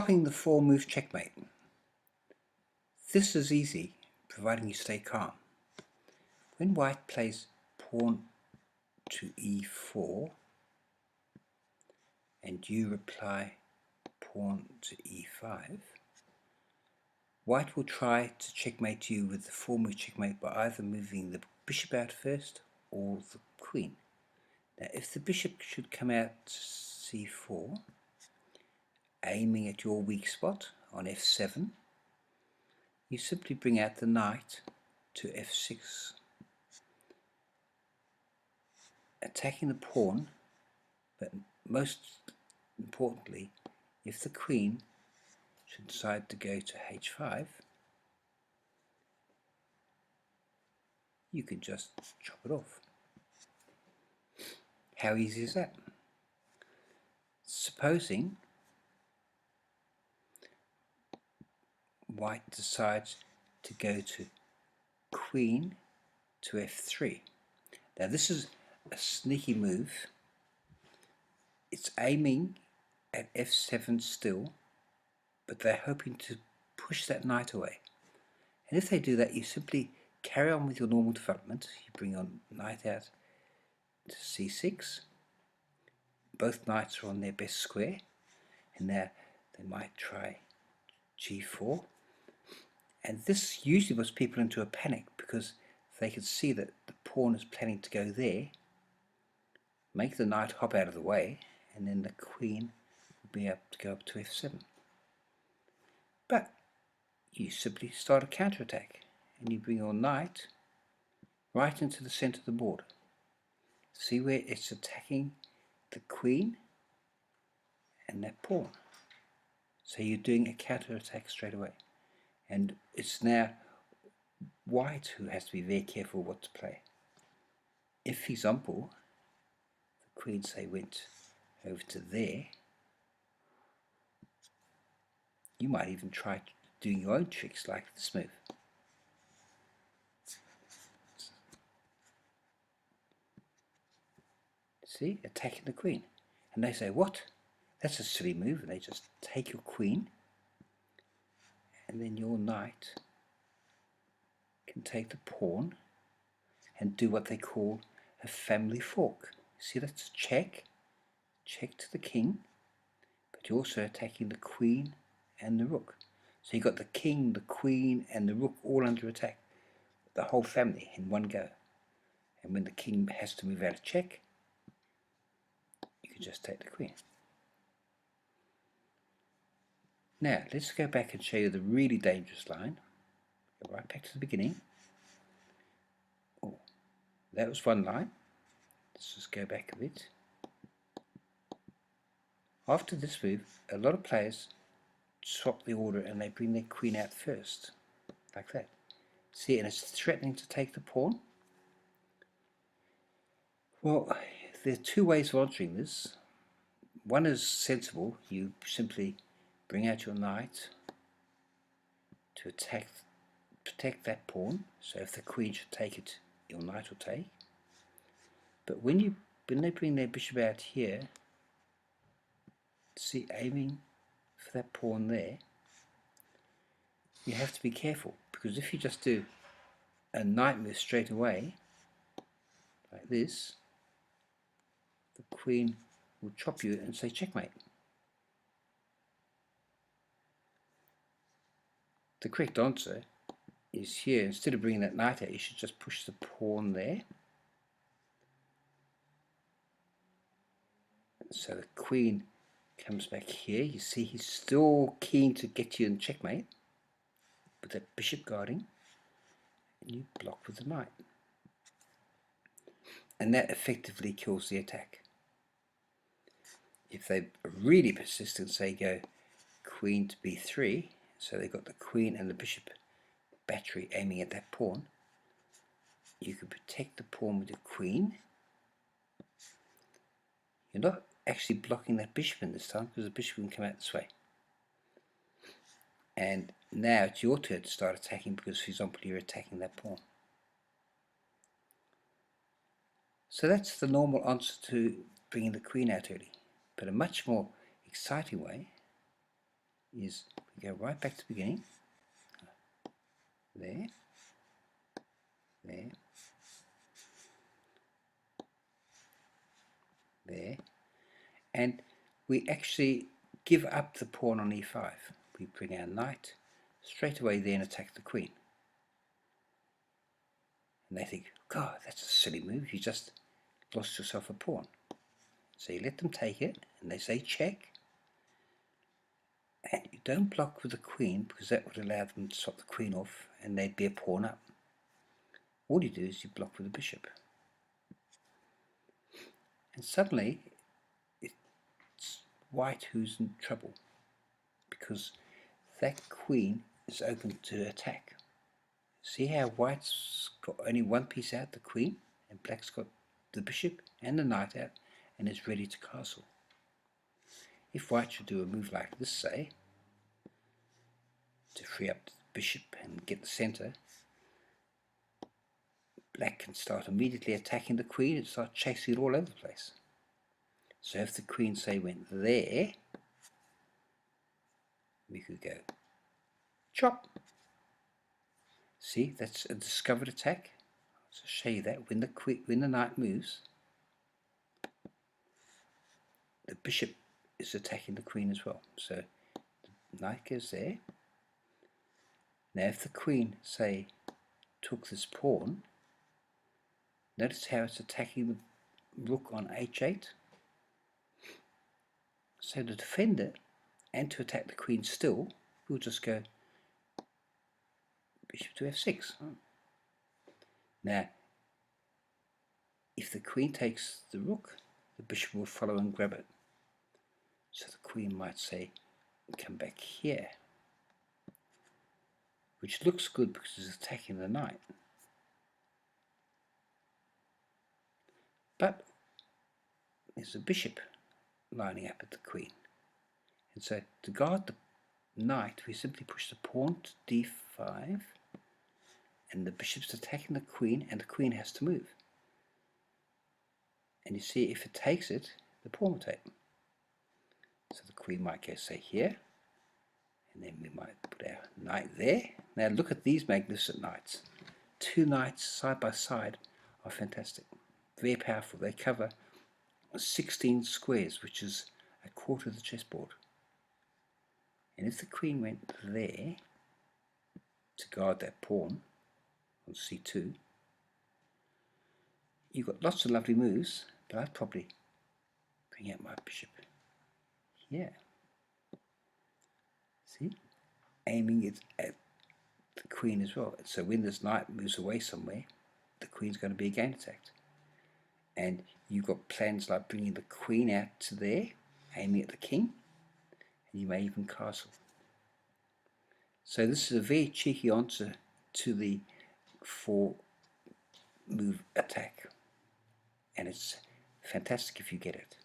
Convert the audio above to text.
Stopping the 4-move checkmate. This is easy, providing you stay calm. When white plays pawn to e4 and you reply pawn to e5, white will try to checkmate you with the 4-move checkmate by either moving the bishop out first or the queen. Now if the bishop should come out c4, aiming at your weak spot on f7, you simply bring out the knight to f6, attacking the pawn, but most importantly, if the queen should decide to go to h5, you can just chop it off. How easy is that? Supposing white decides to go to queen to f3. Now this is a sneaky move. It's aiming at f7 still, but they're hoping to push that knight away. And if they do that, you simply carry on with your normal development. You bring your knight out to c6. Both knights are on their best square, and now they might try g4. And this usually puts people into a panic because they can see that the pawn is planning to go there, make the knight hop out of the way, and then the queen will be able to go up to f7. But you simply start a counterattack and you bring your knight right into the center of the board. See where it's attacking the queen and that pawn. So you're doing a counterattack straight away. And it's now white who has to be very careful what to play. If, for example, the queen, say, went over to there, you might even try doing your own tricks like this move. See, attacking the queen. And they say, what? That's a silly move. And they just take your queen, and then your knight can take the pawn and do what they call a family fork. See, that's a check to the king, but you're also attacking the queen and the rook. So you've got the king, the queen, and the rook all under attack, the whole family in one go. And when the king has to move out of check, you can just take the queen. Now, let's go back and show you the really dangerous line. Go right back to the beginning. Oh, that was one line. Let's just go back a bit. After this move, a lot of players swap the order and they bring their queen out first, like that. See, and it's threatening to take the pawn. Well, there are two ways of answering this. One is sensible. You simply bring out your knight to protect that pawn. So if the queen should take it, your knight will take. But when they bring their bishop out here, see, aiming for that pawn there, you have to be careful, because if you just do a knight move straight away, like this, the queen will chop you and say checkmate. The correct answer is here. Instead of bringing that knight out, you should just push the pawn there. So the queen comes back here. You see he's still keen to get you in checkmate with that bishop guarding, and you block with the knight. And that effectively kills the attack. If they are really persistent, say go queen to b3, so they've got the queen and the bishop battery aiming at that pawn, you can protect the pawn with your queen. You're not actually blocking that bishop in this time, because the bishop can come out this way. And now it's your turn to start attacking, because, for example, you're attacking that pawn. So that's the normal answer to bringing the queen out early. But a much more exciting way is we go right back to the beginning. There, there, there, and we actually give up the pawn on e5. We bring our knight straight away there and attack the queen. And they think, God, that's a silly move. You just lost yourself a pawn. So you let them take it, and they say check. And you don't block with the queen, because that would allow them to swap the queen off, and they'd be a pawn up. All you do is you block with the bishop. And suddenly, it's white who's in trouble, because that queen is open to attack. See how white's got only one piece out, the queen, and black's got the bishop and the knight out, and is ready to castle. If white should do a move like this, say, to free up the bishop and get the center, black can start immediately attacking the queen and start chasing it all over the place. So if the queen, say, went there, we could go chop. See, that's a discovered attack. So show you that when the knight moves, the bishop is attacking the queen as well. So the knight goes there. Now if the queen, say, took this pawn, notice how it's attacking the rook on h8. So to defend it and to attack the queen still, we'll just go bishop to f6. Now, if the queen takes the rook, the bishop will follow and grab it. So the queen might say, come back here, which looks good because it's attacking the knight. But there's a bishop lining up at the queen. And so to guard the knight, we simply push the pawn to d5, and the bishop's attacking the queen, and the queen has to move. And you see, if it takes it, the pawn will take it. So the queen might go, say, here, and then we might put our knight there. Now look at these magnificent knights. Two knights side by side are fantastic. Very powerful. They cover 16 squares, which is a quarter of the chessboard. And if the queen went there to guard that pawn on c2, you've got lots of lovely moves, but I'd probably bring out my bishop here. See? Aiming it at the queen as well. So when this knight moves away somewhere, the queen's going to be again attacked. And you've got plans like bringing the queen out to there, aiming at the king, and you may even castle. So this is a very cheeky answer to the 4-move attack, and it's fantastic if you get it.